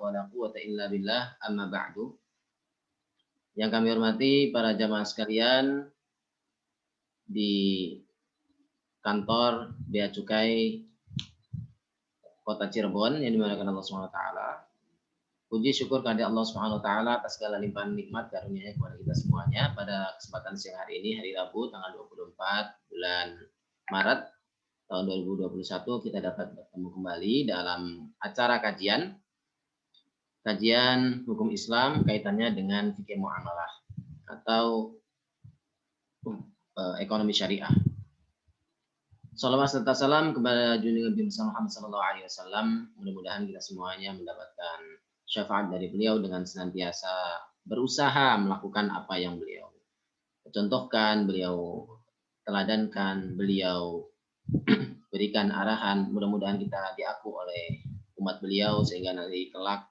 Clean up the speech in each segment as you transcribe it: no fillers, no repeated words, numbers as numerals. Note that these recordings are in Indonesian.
wa la quwwata illa billah, amma ba'du. Yang kami hormati para jamaah sekalian di kantor Bea Cukai Kota Cirebon yang dimuliakan Allah Subhanahu wa taala. Puji syukur kehadirat Allah Subhanahu wa taala atas segala limpahan nikmat karunia-Nya kepada kita semuanya. Pada kesempatan siang hari ini, hari Rabu tanggal 24 bulan Maret tahun 2021, kita dapat bertemu kembali dalam acara kajian hukum Islam kaitannya dengan fikih muamalah atau ekonomi syariah. Salawat serta salam kepada junjungan Nabi Muhammad SAW. Mudah-mudahan kita semuanya mendapatkan syafaat dari beliau dengan senantiasa berusaha melakukan apa yang beliau contohkan, beliau teladankan, beliau berikan arahan. Mudah-mudahan kita diaku oleh umat beliau sehingga nanti kelak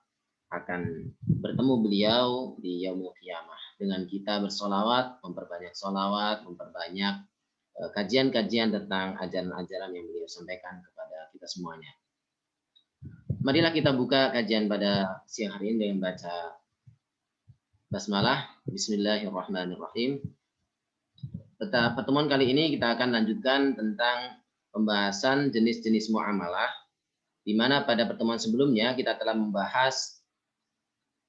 akan bertemu beliau di yaumul qiyamah dengan kita bersolawat, memperbanyak solawat, memperbanyak kajian-kajian tentang ajaran-ajaran yang beliau sampaikan kepada kita semuanya. Marilah kita buka kajian pada siang hari ini dengan baca basmalah. Bismillahirrahmanirrahim. Pada pertemuan kali ini kita akan lanjutkan tentang pembahasan jenis-jenis muamalah, di mana pada pertemuan sebelumnya kita telah membahas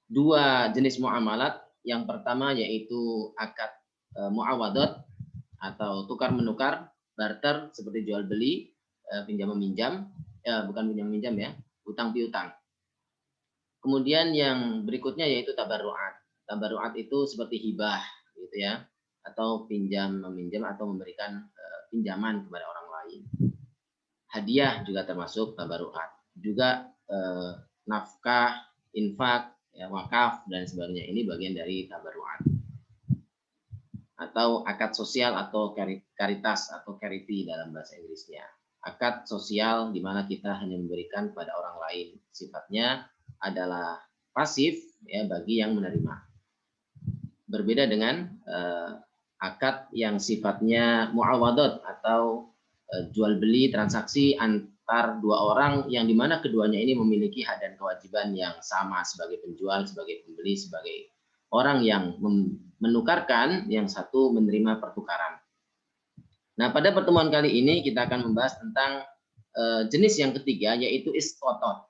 dua jenis muamalat. Yang pertama yaitu akad muawadot atau tukar menukar, barter seperti jual beli, pinjam meminjam, bukan pinjam meminjam ya, utang piutang. Kemudian yang berikutnya yaitu tabarruat. Tabarruat itu seperti hibah gitu ya, atau pinjam meminjam atau memberikan pinjaman kepada orang lain. Hadiah juga termasuk tabarruat. Juga nafkah, infak, ya, wakaf dan sebagainya, ini bagian dari tabarruat. Atau akad sosial atau karitas atau charity dalam bahasa Inggrisnya. Akad sosial di mana kita hanya memberikan kepada orang lain, sifatnya adalah pasif ya bagi yang menerima. Berbeda dengan akad yang sifatnya muawadot atau jual beli transaksi antar dua orang yang dimana keduanya ini memiliki hak dan kewajiban yang sama sebagai penjual, sebagai pembeli, sebagai orang yang menukarkan, yang satu menerima pertukaran. Nah, pada pertemuan kali ini kita akan membahas tentang jenis yang ketiga, yaitu iskotot.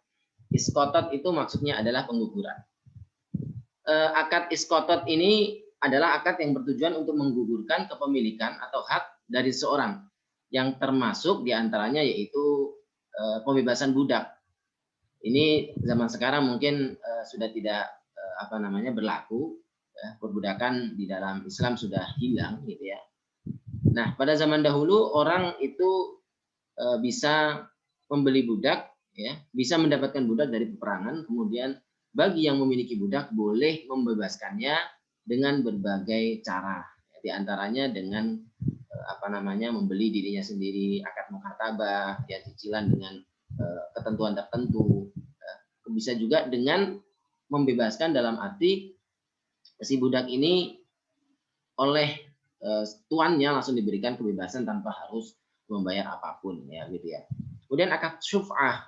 Iskotot itu maksudnya adalah pengguguran. Akad iskotot ini adalah akad yang bertujuan untuk menggugurkan kepemilikan atau hak dari seorang, yang termasuk diantaranya yaitu pembebasan budak. Ini zaman sekarang mungkin sudah tidak berlaku. Perbudakan di dalam Islam sudah hilang gitu ya. Nah, pada zaman dahulu orang itu bisa membeli budak ya, bisa mendapatkan budak dari peperangan. Kemudian bagi yang memiliki budak boleh membebaskannya dengan berbagai cara. Di antaranya dengan membeli dirinya sendiri, akad mukatabah, ya, cicilan dengan ketentuan tertentu. Bisa juga dengan membebaskan dalam arti si budak ini oleh tuannya langsung diberikan kebebasan tanpa harus membayar apapun ya gitu ya. Kemudian akad syuf'ah.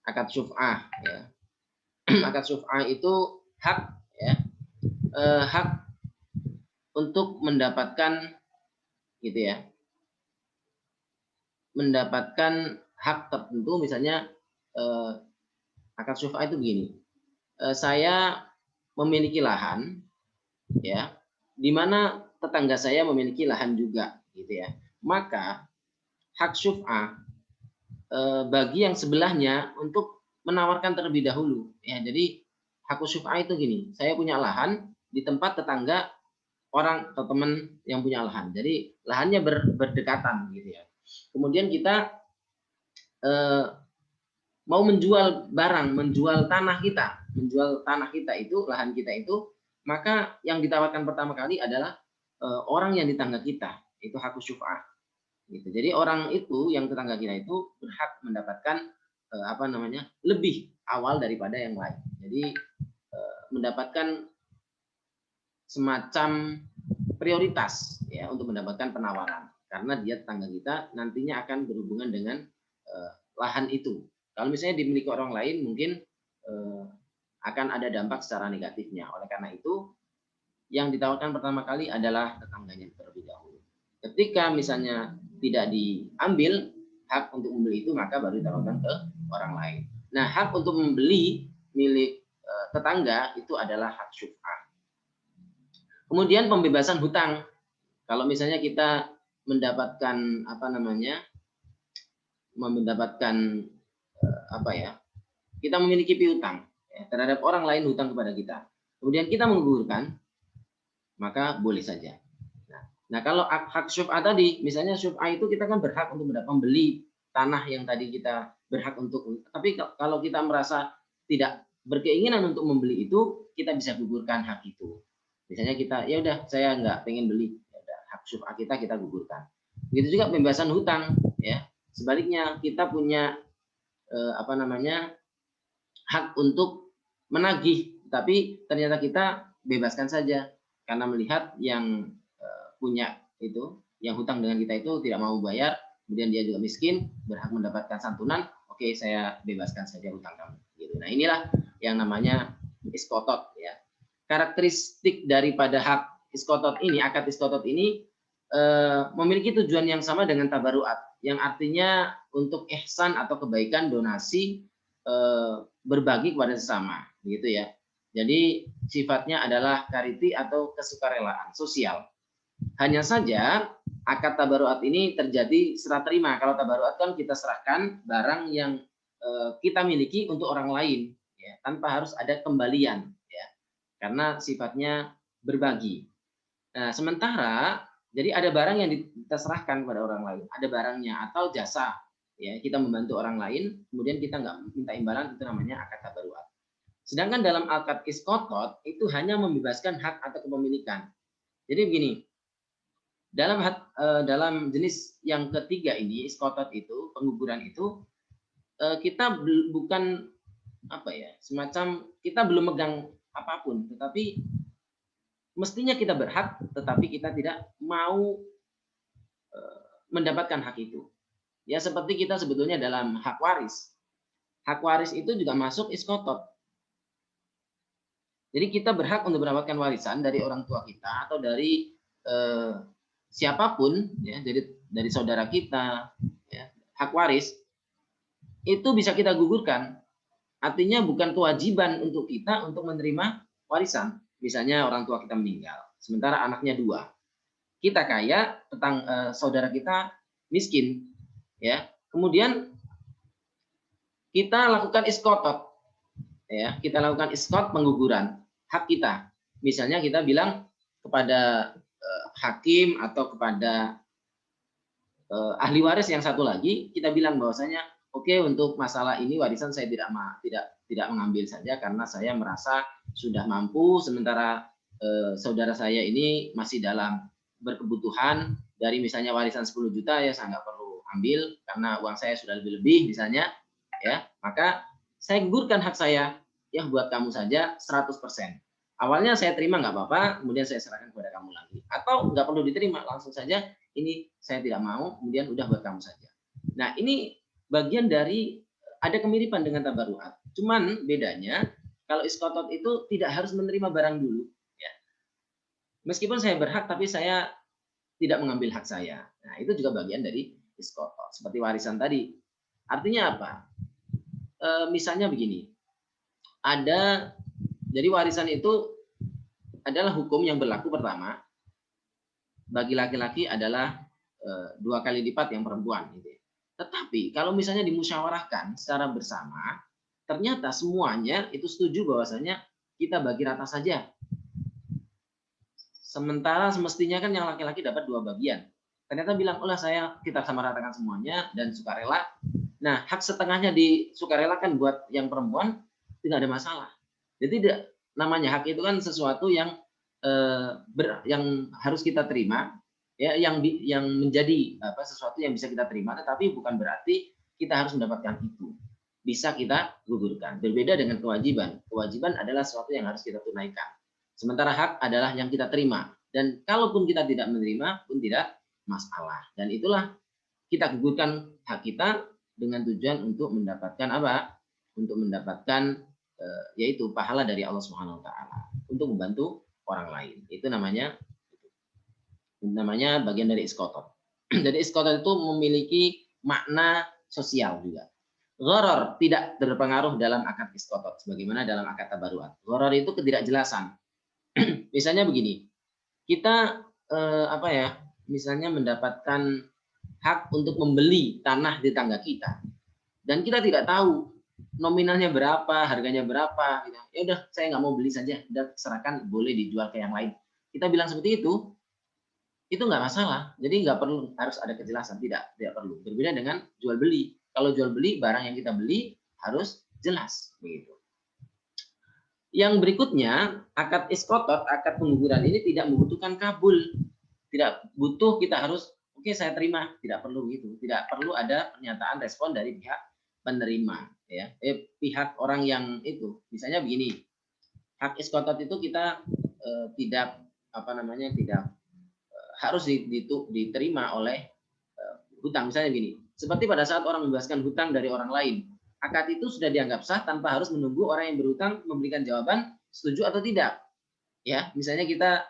Akad syuf'ah ya. Akad syuf'ah itu hak ya. Hak untuk mendapatkan gitu ya. Mendapatkan hak tertentu, misalnya akad syuf'ah itu begini. Saya memiliki lahan ya, di mana tetangga saya memiliki lahan juga gitu ya. Maka hak syuf'ah bagi yang sebelahnya untuk menawarkan terlebih dahulu ya. Jadi hak syuf'ah itu gini, saya punya lahan di tempat tetangga orang atau teman yang punya lahan. Jadi lahannya berdekatan gitu ya. Kemudian kita mau menjual barang, menjual tanah kita itu, lahan kita itu, maka yang ditawarkan pertama kali adalah orang yang di tetangga kita, itu hak syuf'ah. Gitu. Jadi orang itu yang tetangga kita itu berhak mendapatkan lebih awal daripada yang lain. Jadi mendapatkan semacam prioritas ya untuk mendapatkan penawaran, karena dia tetangga kita nantinya akan berhubungan dengan lahan itu. Kalau misalnya dimiliki orang lain, mungkin akan ada dampak secara negatifnya. Oleh karena itu, yang ditawarkan pertama kali adalah tetangganya terlebih dahulu. Ketika misalnya tidak diambil hak untuk membeli itu, maka baru ditawarkan ke orang lain. Nah, hak untuk membeli milik tetangga itu adalah hak syuf'ah. Kemudian pembebasan hutang. Kalau misalnya kita mendapatkan kita memiliki piutang terhadap orang lain hutang kepada kita. Kemudian kita menggugurkan, maka boleh saja. Nah, kalau hak syuf'ah tadi, misalnya syuf'ah itu kita kan berhak untuk membeli tanah yang tadi kita berhak untuk. Tapi kalau kita merasa tidak berkeinginan untuk membeli itu, kita bisa gugurkan hak itu. Misalnya kita, ya udah saya nggak pengen beli, ya hak syuf'ah kita gugurkan. Begitu juga pembebasan hutang, ya. Sebaliknya kita punya hak untuk menagih, tapi ternyata kita bebaskan saja karena melihat yang punya itu, yang hutang dengan kita itu tidak mau bayar, kemudian dia juga miskin, berhak mendapatkan santunan, oke, saya bebaskan saja hutang kamu. Gitu. Nah, inilah yang namanya iskotot, ya. Karakteristik daripada hak iskotot ini, akad iskotot ini memiliki tujuan yang sama dengan tabaruat, yang artinya untuk ihsan atau kebaikan, donasi, berbagi kepada sesama, gitu ya. Jadi sifatnya adalah kariti atau kesukarelaan sosial. Hanya saja akad tabaruat ini terjadi serah terima. Kalau tabaruat kan kita serahkan barang yang kita miliki untuk orang lain, ya, tanpa harus ada kembalian, ya, karena sifatnya berbagi. Nah, sementara jadi ada barang yang kita serahkan kepada orang lain, ada barangnya atau jasa. Ya, kita membantu orang lain, kemudian kita nggak minta imbalan, itu namanya akad tabaruat. Sedangkan dalam akad iskotot itu hanya membebaskan hak atau kepemilikan. Jadi begini, dalam jenis yang ketiga ini, iskotot itu, pengguguran itu, kita bukan semacam kita belum megang apapun, tetapi mestinya kita berhak, tetapi kita tidak mau mendapatkan hak itu. Ya, seperti kita sebetulnya dalam hak waris. Hak waris itu juga masuk iskotot. Jadi kita berhak untuk mendapatkan warisan dari orang tua kita atau dari siapapun, ya, dari saudara kita, ya, hak waris itu bisa kita gugurkan. Artinya bukan kewajiban untuk kita untuk menerima warisan. Misalnya orang tua kita meninggal, sementara anaknya 2. Kita kaya, saudara kita miskin, ya. Kemudian kita lakukan iskotot, ya, kita lakukan iskot pengguguran hak kita. Misalnya kita bilang kepada hakim atau kepada ahli waris yang satu lagi, kita bilang bahwasanya oke, untuk masalah ini warisan saya tidak mengambil saja karena saya merasa sudah mampu, sementara saudara saya ini masih dalam berkebutuhan, dari misalnya warisan 10 juta ya saya nggak perlu ambil karena uang saya sudah lebih-lebih misalnya, ya, maka saya gugurkan hak saya, ya buat kamu saja 100%. Awalnya saya terima nggak apa-apa, kemudian saya serahkan kepada kamu lagi, atau nggak perlu diterima, langsung saja ini saya tidak mau, kemudian udah buat kamu saja. Nah, ini bagian dari ada kemiripan dengan tabaruat. Cuman bedanya kalau iskotot itu tidak harus menerima barang dulu, ya. Meskipun saya berhak tapi saya tidak mengambil hak saya. Nah, itu juga bagian dari iskotot. Seperti warisan tadi. Artinya apa? Misalnya begini. Jadi warisan itu adalah hukum yang berlaku pertama bagi laki-laki adalah 2 kali lipat yang perempuan, gitu. Tetapi kalau misalnya dimusyawarahkan secara bersama, ternyata semuanya itu setuju bahwasanya kita bagi rata saja. Sementara semestinya kan yang laki-laki dapat 2 bagian. Ternyata bilang, kita sama ratakan semuanya dan sukarela. Nah, hak setengahnya disukarelakan buat yang perempuan, tidak ada masalah. Jadi tidak, namanya hak itu kan sesuatu yang yang harus kita terima, ya, yang menjadi sesuatu yang bisa kita terima, tetapi bukan berarti kita harus mendapatkan itu. Bisa kita gugurkan. Berbeda dengan kewajiban. Kewajiban adalah sesuatu yang harus kita tunaikan. Sementara hak adalah yang kita terima. Dan kalaupun kita tidak menerima pun tidak masalah. Dan itulah kita gugurkan hak kita dengan tujuan untuk mendapatkan apa? Untuk mendapatkan yaitu pahala dari Allah Subhanahu wa taala untuk membantu orang lain. Itu namanya bagian dari iskotot. Jadi iskotot itu memiliki makna sosial juga. Gharar tidak terpengaruh dalam akad iskotot sebagaimana dalam akad tabaruat. Gharar itu ketidakjelasan. Misalnya begini, kita misalnya mendapatkan hak untuk membeli tanah di tangga kita dan kita tidak tahu nominalnya berapa, harganya berapa, gitu. Ya udah saya nggak mau beli saja, udah serahkan, boleh dijual ke yang lain. Kita bilang seperti itu nggak masalah. Jadi nggak perlu harus ada kejelasan, tidak perlu. Berbeda dengan jual beli. Kalau jual beli, barang yang kita beli harus jelas, begitu. Yang berikutnya, akad iskotot, akad pengguguran ini tidak membutuhkan kabul. Tidak butuh kita harus, oke, saya terima. Tidak perlu gitu. Tidak perlu ada pernyataan respon dari pihak penerima. Ya, pihak orang yang itu. Misalnya begini, hak iskotot itu kita tidak harus diterima oleh hutang. Misalnya begini, seperti pada saat orang membebaskan hutang dari orang lain. Akad itu sudah dianggap sah tanpa harus menunggu orang yang berhutang memberikan jawaban setuju atau tidak. Ya, misalnya kita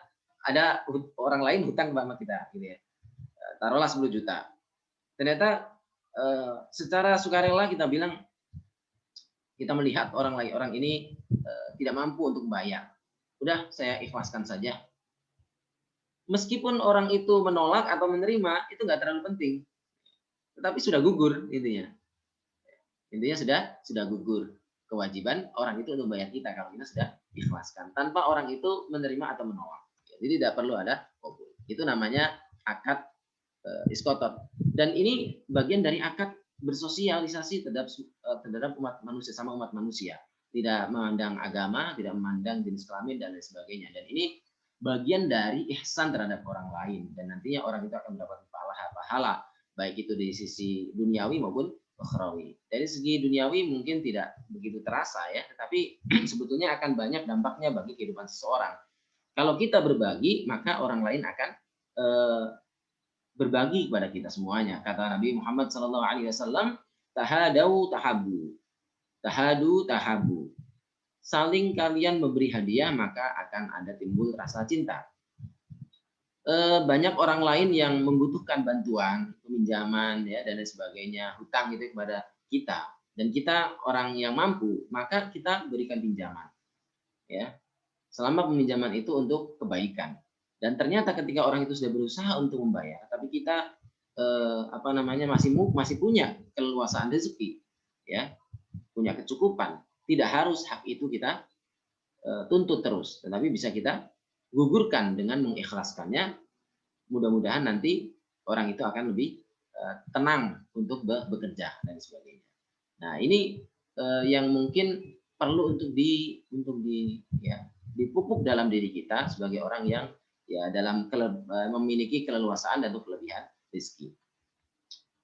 ada orang lain hutang sama kita, gitu ya. Taruhlah 10 juta. Ternyata secara sukarela kita bilang, kita melihat orang ini tidak mampu untuk membayar. Udah, saya ikhlaskan saja. Meskipun orang itu menolak atau menerima, itu nggak terlalu penting. Tetapi sudah gugur intinya. Intinya sudah gugur kewajiban orang itu untuk membayar kita kalau kita sudah ikhlaskan tanpa orang itu menerima atau menolak. Jadi tidak perlu ada qabul. Itu namanya akad iskotot. Dan ini bagian dari akad bersosialisasi terhadap umat manusia sama umat manusia. Tidak memandang agama, tidak memandang jenis kelamin dan lain sebagainya. Dan ini bagian dari ihsan terhadap orang lain. Dan nantinya orang itu akan mendapat pahala baik itu di sisi duniawi maupun ukhrawi. Dari segi duniawi mungkin tidak begitu terasa ya, tetapi sebetulnya akan banyak dampaknya bagi kehidupan seseorang. Kalau kita berbagi, maka orang lain akan berbagi kepada kita semuanya. Kata Nabi Muhammad SAW, tahadau tahabu, tahadu tahabu. Saling kalian memberi hadiah, maka akan ada timbul rasa cinta. Banyak orang lain yang membutuhkan bantuan, peminjaman ya dan lain sebagainya, hutang itu kepada kita, dan kita orang yang mampu, maka kita berikan pinjaman ya, selama peminjaman itu untuk kebaikan. Dan ternyata ketika orang itu sudah berusaha untuk membayar, tapi kita masih punya keleluasaan rezeki ya, punya kecukupan, tidak harus hak itu kita tuntut terus, tetapi bisa kita gugurkan dengan mengikhlaskannya. Mudah-mudahan nanti orang itu akan lebih tenang untuk bekerja dan sebagainya. Nah, ini yang mungkin perlu untuk dipupuk dalam diri kita sebagai orang yang ya dalam memiliki keleluasaan dan kelebihan rezeki.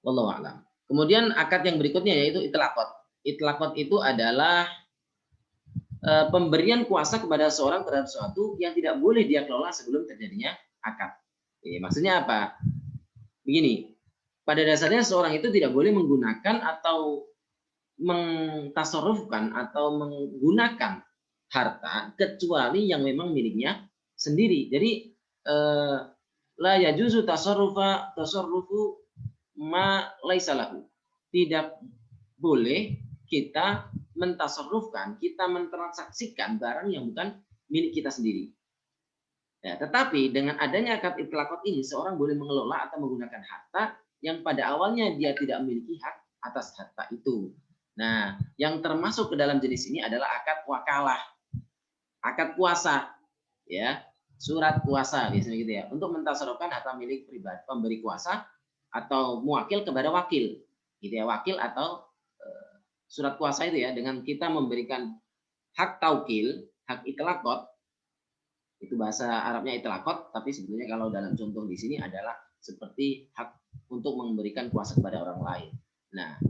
Wallahu a'lam. Kemudian akad yang berikutnya yaitu itlaqat. Itlaqat itu adalah pemberian kuasa kepada seorang terhadap sesuatu yang tidak boleh dia kelola sebelum terjadinya akad. Maksudnya apa? Begini, pada dasarnya seorang itu tidak boleh menggunakan atau mengtasarrufkan atau menggunakan harta kecuali yang memang miliknya sendiri. Jadi la yajuzu tasarrufu ma laisa lahu. Tidak boleh kita mentasarrufkan, kita mentransaksikan barang yang bukan milik kita sendiri. Ya, tetapi dengan adanya akad itlaqat ini, seorang boleh mengelola atau menggunakan harta yang pada awalnya dia tidak memiliki hak atas harta itu. Nah, yang termasuk ke dalam jenis ini adalah akad wakalah, akad kuasa, ya, surat kuasa biasanya gitu ya, untuk mentasarrufkan harta milik pribadi, pemberi kuasa atau muwakil kepada wakil, gitu ya, wakil atau surat kuasa itu ya, dengan kita memberikan hak taukil, hak itlaqat. Itu bahasa Arabnya itlaqat, tapi sebetulnya kalau dalam contoh di sini adalah seperti hak untuk memberikan kuasa kepada orang lain. Nah,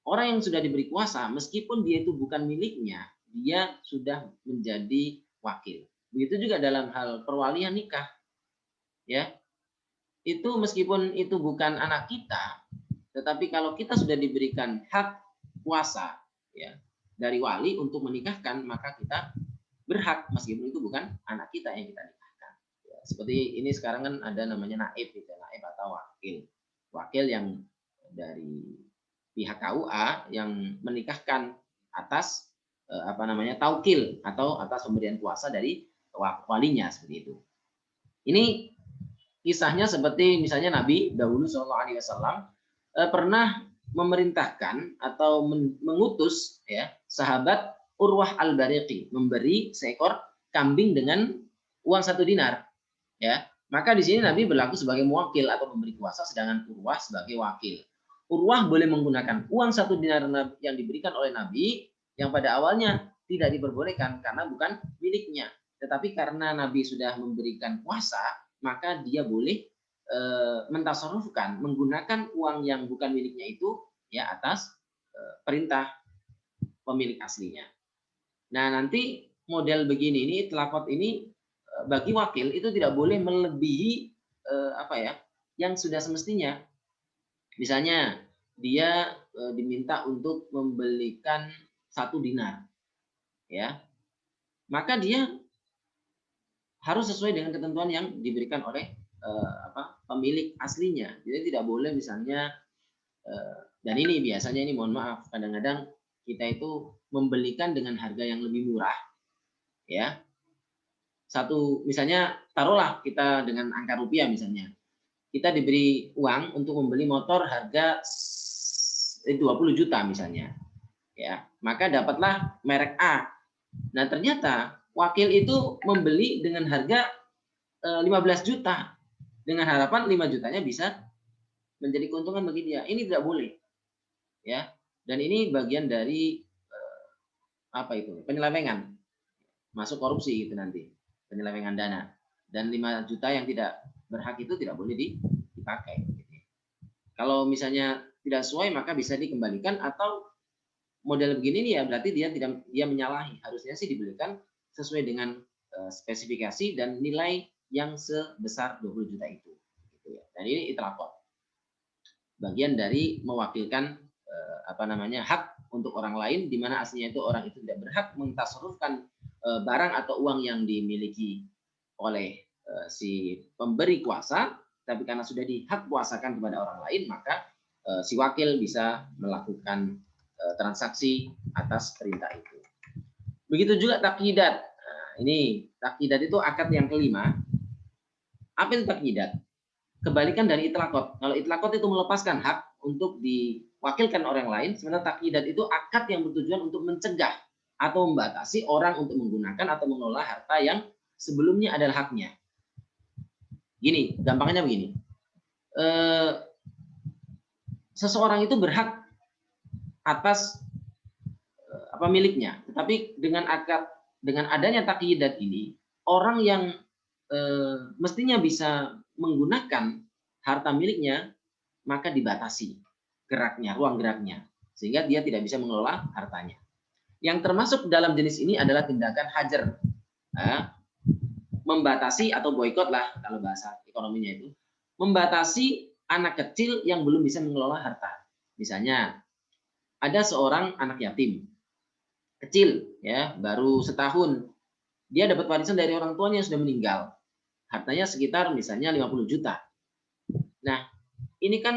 orang yang sudah diberi kuasa, meskipun dia itu bukan miliknya, dia sudah menjadi wakil. Begitu juga dalam hal perwalian nikah. Ya. Itu meskipun itu bukan anak kita, tetapi kalau kita sudah diberikan hak kuasa ya, dari wali untuk menikahkan, maka kita berhak meskipun itu bukan anak kita yang kita nikahkan. Ya, seperti ini sekarang kan ada namanya naib, gitu, naib atau wakil. Wakil yang dari pihak KUA yang menikahkan atas taukil atau atas pemberian kuasa dari walinya, seperti itu. Ini kisahnya seperti misalnya Nabi dahulu Shallallahu Alaihi Wasallam pernah memerintahkan atau mengutus ya sahabat Urwah al-Bariqi memberi seekor kambing dengan uang 1 dinar. Ya, maka di sini Nabi berlaku sebagai mewakil atau memberi kuasa, sedangkan Urwah sebagai wakil. Urwah boleh menggunakan uang 1 dinar yang diberikan oleh Nabi yang pada awalnya tidak diperbolehkan karena bukan miliknya. Tetapi karena Nabi sudah memberikan kuasa, maka dia boleh mentasarrufkan, menggunakan uang yang bukan miliknya itu ya atas perintah pemilik aslinya. Nah, nanti model begini ini telakot ini bagi wakil itu tidak boleh melebihi yang sudah semestinya. Misalnya dia diminta untuk membelikan 1 dinar, ya, maka dia harus sesuai dengan ketentuan yang diberikan oleh pemilik aslinya. Jadi tidak boleh misalnya dan ini biasanya ini mohon maaf kadang-kadang kita itu membelikan dengan harga yang lebih murah, ya. Misalnya taruhlah kita dengan angka rupiah misalnya. Kita diberi uang untuk membeli motor harga 20 juta misalnya. Ya, maka dapatlah merek A. Nah, ternyata wakil itu membeli dengan harga 15 juta dengan harapan 5 jutanya bisa menjadi keuntungan bagi dia. Ini tidak boleh. Ya. Dan ini bagian dari penyelewengan. Masuk korupsi gitu nanti. Penyelewengan dana. Dan 5 juta yang tidak berhak itu tidak boleh dipakai. Kalau misalnya tidak sesuai maka bisa dikembalikan, atau model begini nih ya berarti dia menyalahi. Harusnya sih dibelikan sesuai dengan spesifikasi dan nilai yang sebesar 20 juta itu. Gitu ya. Dan ini itlaqah. Bagian dari mewakilkan hak untuk orang lain di mana aslinya itu orang itu tidak berhak mentasarrufkan barang atau uang yang dimiliki oleh si pemberi kuasa, tapi karena sudah dihak kuasakan kepada orang lain maka si wakil bisa melakukan transaksi atas perintah itu. Begitu juga takyidat. Nah, ini takyidat itu akad yang kelima. Apa itu takyidat? Kebalikan dari itlaqot. Kalau itlaqot itu melepaskan hak untuk diwakilkan orang lain, sementara takyidat itu akad yang bertujuan untuk mencegah atau membatasi orang untuk menggunakan atau mengelola harta yang sebelumnya adalah haknya. Gini, gampangnya begini. Seseorang itu berhak atas miliknya, tetapi dengan adanya takyidat ini, orang yang mestinya bisa menggunakan harta miliknya maka dibatasi geraknya, ruang geraknya, sehingga dia tidak bisa mengelola hartanya. Yang termasuk dalam jenis ini adalah tindakan hajar, membatasi atau boikot lah kalau bahasa ekonominya itu, membatasi anak kecil yang belum bisa mengelola harta. Misalnya ada seorang anak yatim kecil, ya baru setahun, dia dapat warisan dari orang tuanya yang sudah meninggal, hartanya sekitar misalnya 50 juta. Nah,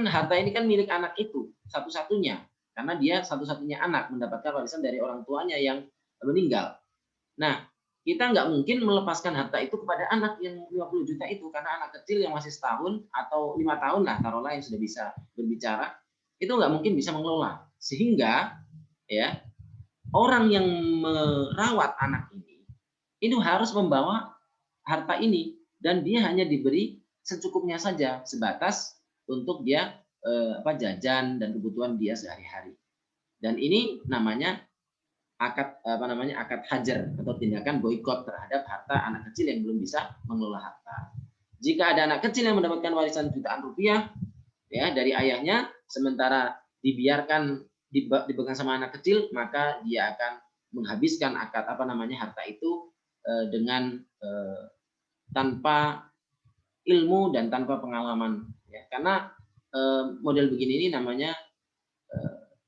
harta ini kan milik anak itu satu-satunya, karena dia satu-satunya anak mendapatkan warisan dari orang tuanya yang meninggal. Nah, kita nggak mungkin melepaskan harta itu kepada anak yang 50 juta itu, karena anak kecil yang masih setahun atau 5 tahun lah taruhlah yang sudah bisa berbicara, itu nggak mungkin bisa mengelola. Sehingga ya orang yang merawat anak ini itu harus membawa harta ini, dan dia hanya diberi secukupnya saja, sebatas untuk dia jajan dan kebutuhan dia sehari-hari. Dan ini namanya akad hajar atau tindakan boikot terhadap harta anak kecil yang belum bisa mengelola harta. Jika ada anak kecil yang mendapatkan warisan jutaan rupiah ya dari ayahnya, sementara dibiarkan dipegang sama anak kecil, maka dia akan menghabiskan akad harta itu dengan tanpa ilmu dan tanpa pengalaman, ya. Karena model begini ini namanya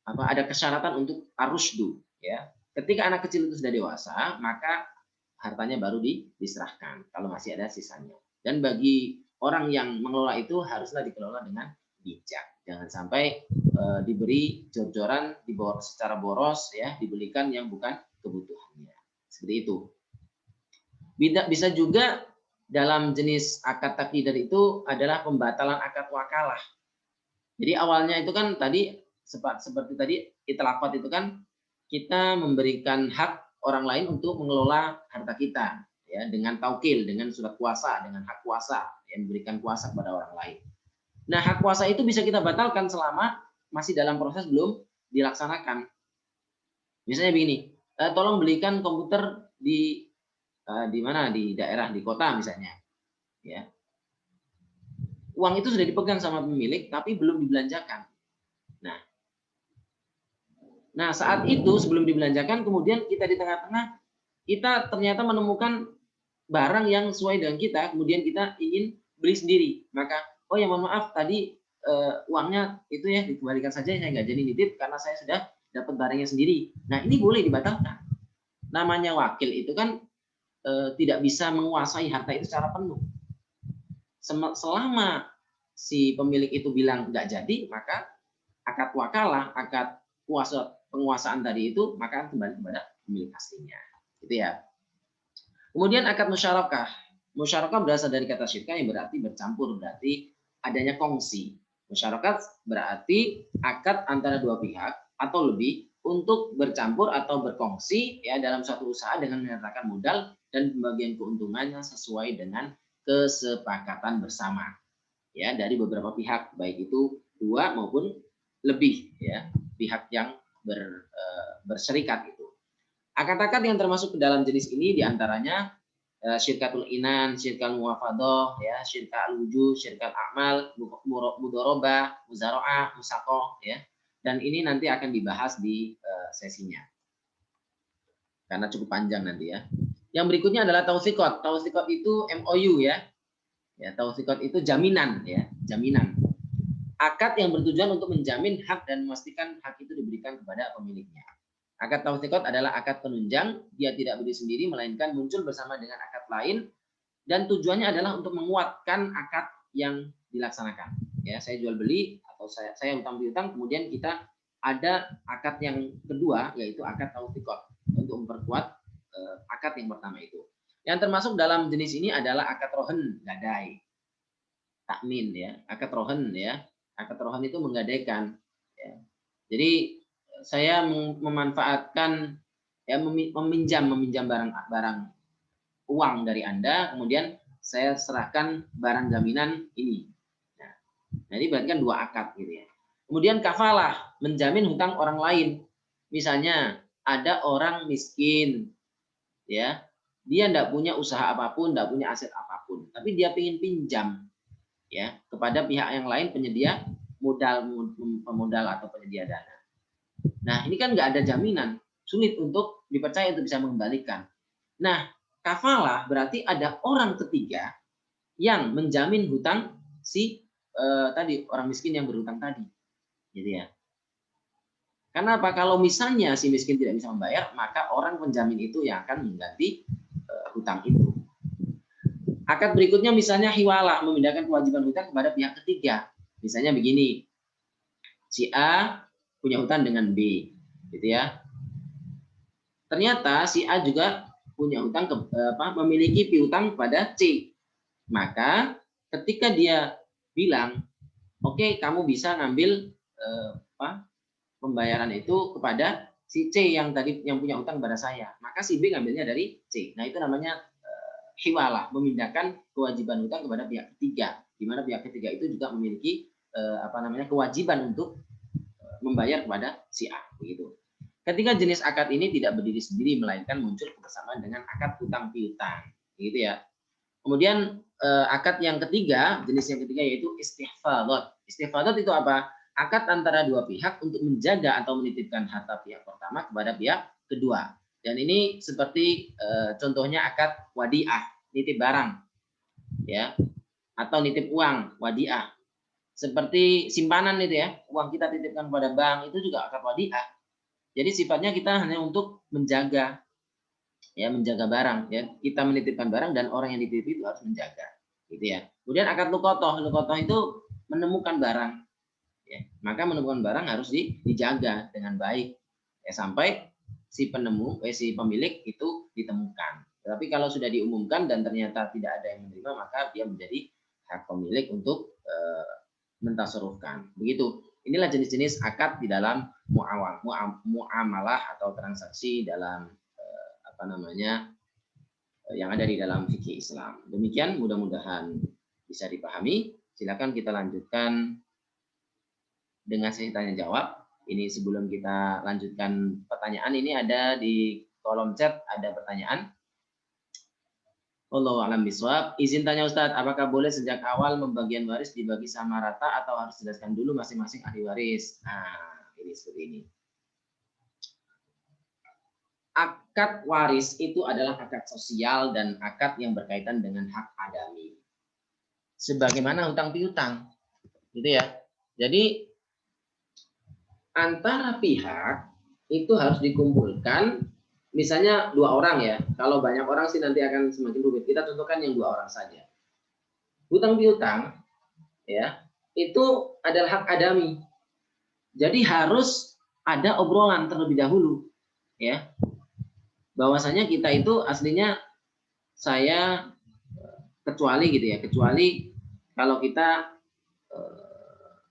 ada kesyaratan untuk arusdu, ya. Ketika anak kecil itu sudah dewasa, maka hartanya baru diserahkan kalau masih ada sisanya. Dan bagi orang yang mengelola itu haruslah dikelola dengan bijak. Jangan sampai diberi jor-joran, dibawa secara boros, ya, dibelikan yang bukan kebutuhannya. Seperti itu. Bisa juga dalam jenis akad taklidar itu adalah pembatalan akad wakalah. Jadi awalnya itu kan tadi seperti tadi itlaqat itu kan kita memberikan hak orang lain untuk mengelola harta kita, ya, dengan taukil, dengan surat kuasa, dengan hak kuasa, yang memberikan kuasa kepada orang lain. Nah, hak kuasa itu bisa kita batalkan selama masih dalam proses belum dilaksanakan. Misalnya begini, tolong belikan komputer di mana, di daerah, di kota misalnya, ya. Uang itu sudah dipegang sama pemilik tapi belum dibelanjakan. Nah, saat itu sebelum dibelanjakan, kemudian kita di tengah-tengah, kita ternyata menemukan barang yang sesuai dengan kita, kemudian kita ingin beli sendiri. Maka, oh ya mohon maaf, tadi uangnya itu ya dikembalikan saja, saya nggak jadi nitip karena saya sudah dapat barangnya sendiri. Nah, ini boleh dibatalkan. Namanya wakil itu kan tidak bisa menguasai harta itu secara penuh. Selama si pemilik itu bilang nggak jadi, maka akad wakalah, akad penguasaan tadi itu maka kembali kepada pemilik aslinya, gitu ya. Kemudian akad musyarakah. Musyarakah berasal dari kata syirka yang berarti bercampur, berarti adanya kongsi. Musyarakah berarti akad antara dua pihak atau lebih untuk bercampur atau berkongsi, ya, dalam suatu usaha dengan menyertakan modal dan pembagian keuntungannya sesuai dengan kesepakatan bersama, ya, dari beberapa pihak, baik itu dua maupun lebih, ya, pihak yang berserikat itu. Akad-akad yang termasuk ke dalam jenis ini diantaranya syirkatul inan, syirkal muwafadoh, ya, syirkal wujud, syirkal amal, mudoroba, muzaro'ah, musaqoh, ya. Dan ini nanti akan dibahas di sesinya. Karena cukup panjang nanti, ya. Yang berikutnya adalah tausiqat. Tausiqat itu MOU, ya. Ya, tausiqat itu jaminan, ya, jaminan. Akad yang bertujuan untuk menjamin hak dan memastikan hak itu diberikan kepada pemiliknya. Akad tausiqat adalah akad penunjang, dia tidak berdiri sendiri melainkan muncul bersama dengan akad lain dan tujuannya adalah untuk menguatkan akad yang dilaksanakan. Ya, saya jual beli atau saya utang piutang, kemudian kita ada akad yang kedua yaitu akad tausiqat untuk memperkuat akad yang pertama itu. Yang termasuk dalam jenis ini adalah akad rohen, gadai, takmin, ya, akad rohen, ya. Akad rohen itu menggadaikan, ya. Jadi saya memanfaatkan, ya, meminjam barang uang dari Anda, kemudian saya serahkan barang jaminan ini. Nah, jadi berarti kan dua akad, gitu, ya. Kemudian kafalah, menjamin hutang orang lain. Misalnya ada orang miskin, ya, dia tidak punya usaha apapun, tidak punya aset apapun, tapi dia ingin pinjam, ya, kepada pihak yang lain penyedia modal atau penyedia dana. Nah, ini kan nggak ada jaminan, sulit untuk dipercaya untuk bisa mengembalikan. Nah, kafalah berarti ada orang ketiga yang menjamin hutang si tadi orang miskin yang berhutang tadi, gitu, ya. Karena apa? Kalau misalnya si miskin tidak bisa membayar, maka orang penjamin itu yang akan mengganti hutang itu. Akad berikutnya misalnya hiwalah, memindahkan kewajiban hutang kepada pihak ketiga. Misalnya begini, si A punya hutang dengan B, gitu, ya. Ternyata si A juga punya hutang memiliki piutang pada C. Maka ketika dia bilang, oke, kamu bisa ngambil pembayaran itu kepada si C yang tadi yang punya hutang pada saya, maka si B ngambilnya dari C. Nah, itu namanya hiwalah, memindahkan kewajiban hutang kepada pihak ketiga, di mana pihak ketiga itu juga memiliki kewajiban untuk membayar kepada si A, begitu. Ketika jenis akad ini tidak berdiri sendiri melainkan muncul bersamaan dengan akad hutang piutang, gitu, ya. Kemudian akad yang ketiga, jenis yang ketiga yaitu istihfadat. Istihfadat itu apa? Akad antara dua pihak untuk menjaga atau menitipkan harta pihak pertama kepada pihak kedua. Dan ini seperti contohnya akad wadiah, nitip barang, ya, atau nitip uang, wadiah. Seperti simpanan itu, ya, uang kita titipkan kepada bank, itu juga akad wadiah. Jadi sifatnya kita hanya untuk menjaga, ya, menjaga barang, ya. Kita menitipkan barang dan orang yang dititipi itu harus menjaga, gitu ya. Kemudian akad lukotoh itu menemukan barang, ya. Maka menemukan barang harus dijaga dengan baik, ya, sampai si pemilik itu ditemukan. Tapi kalau sudah diumumkan dan ternyata tidak ada yang menerima, maka dia menjadi hak pemilik untuk mentasarufkan. Begitu. Inilah jenis-jenis akad di dalam muamalah atau transaksi dalam yang ada di dalam fikih Islam. Demikian, mudah-mudahan bisa dipahami. Silakan kita lanjutkan dengan sesi tanya jawab. Ini sebelum kita lanjutkan pertanyaan, ini ada di kolom chat ada pertanyaan. Wallahu a'lam bishawab. Izin tanya Ustadz, apakah boleh sejak awal pembagian waris dibagi sama rata atau harus jelaskan dulu masing-masing ahli waris? Nah, ini seperti ini. Akad waris itu adalah akad sosial dan akad yang berkaitan dengan hak adami. Sebagaimana hutang piutang, gitu ya. Jadi antara pihak itu harus dikumpulkan. Misalnya 2 orang ya, kalau banyak orang sih nanti akan semakin rumit. Kita contohkan yang 2 orang saja. Hutang piutang, ya, itu adalah hak adami. Jadi harus ada obrolan terlebih dahulu, ya. Bahwasanya kita itu aslinya saya kecuali gitu ya, kecuali kalau kita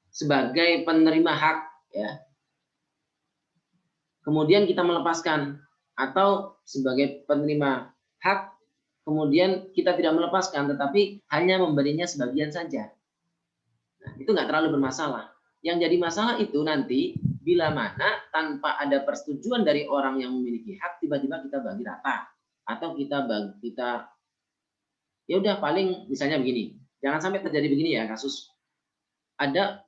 sebagai penerima hak, ya. Kemudian kita melepaskan, atau sebagai penerima hak, kemudian kita tidak melepaskan, tetapi hanya memberinya sebagian saja. Nah, itu nggak terlalu bermasalah. Yang jadi masalah itu nanti bila mana tanpa ada persetujuan dari orang yang memiliki hak, tiba-tiba kita bagi rata, atau kita ya udah paling misalnya begini. Jangan sampai terjadi begini ya kasus. Ada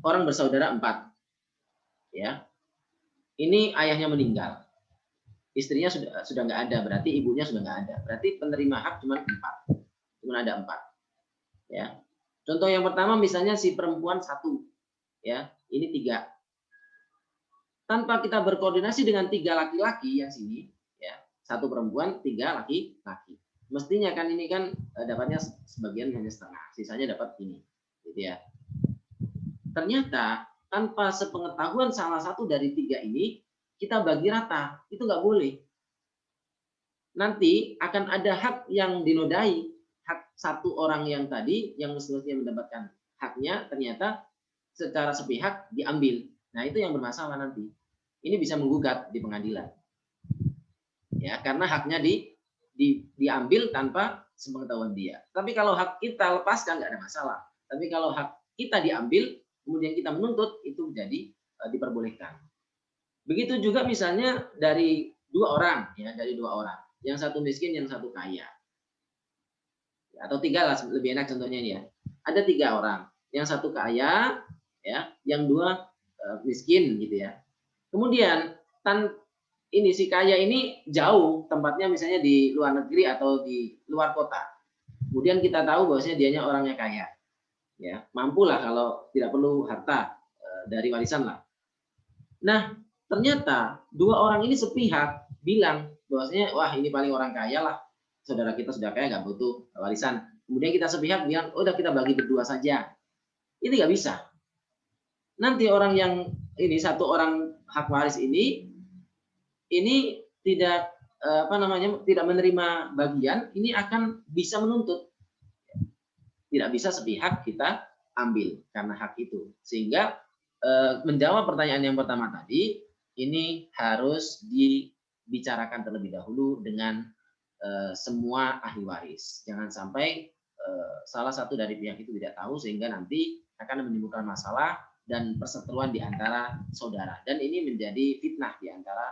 orang bersaudara 4, ya. Ini ayahnya meninggal. Istrinya sudah nggak ada, berarti ibunya sudah nggak ada. Berarti penerima hak cuma 4. Cuma ada 4. Ya. Contoh yang pertama misalnya si perempuan 1. Ya, ini 3. Tanpa kita berkoordinasi dengan 3 laki-laki yang sini, ya. 1 perempuan, 3 laki-laki. Mestinya kan ini kan dapatnya sebagian hanya setengah, sisanya dapat ini. Gitu ya. Ternyata tanpa sepengetahuan salah satu dari 3 ini, kita bagi rata, itu nggak boleh. Nanti akan ada hak yang dinodai, hak satu orang yang tadi, yang seterusnya mendapatkan haknya, ternyata secara sepihak diambil. Nah, itu yang bermasalah nanti. Ini bisa menggugat di pengadilan. Ya, karena haknya diambil tanpa sepengetahuan dia. Tapi kalau hak kita lepaskan, nggak ada masalah. Tapi kalau hak kita diambil, kemudian kita menuntut, itu jadi diperbolehkan. Begitu juga misalnya dari 2 orang, ya, dari 2 orang, yang satu miskin, yang satu kaya, atau 3 lah lebih enak contohnya ini ya. Ada 3 orang, yang satu kaya, ya, yang 2 miskin gitu ya. Kemudian ini si kaya ini jauh tempatnya, misalnya di luar negeri atau di luar kota. Kemudian kita tahu bahwasanya dianya orangnya kaya, ya, mampulah kalau tidak perlu harta dari warisan lah. Nah, ternyata 2 orang ini sepihak bilang bahwasanya wah ini paling orang kaya lah, saudara kita sudah kaya nggak butuh warisan. Kemudian kita sepihak bilang udah kita bagi berdua saja. Ini nggak bisa. Nanti orang yang ini 1 orang hak waris ini tidak tidak menerima bagian, ini akan bisa menuntut. Tidak bisa sepihak kita ambil karena hak itu. Sehingga menjawab pertanyaan yang pertama tadi, ini harus dibicarakan terlebih dahulu dengan semua ahli waris. Jangan sampai salah satu dari pihak itu tidak tahu sehingga nanti akan menimbulkan masalah dan perseteruan di antara saudara. Dan ini menjadi fitnah di antara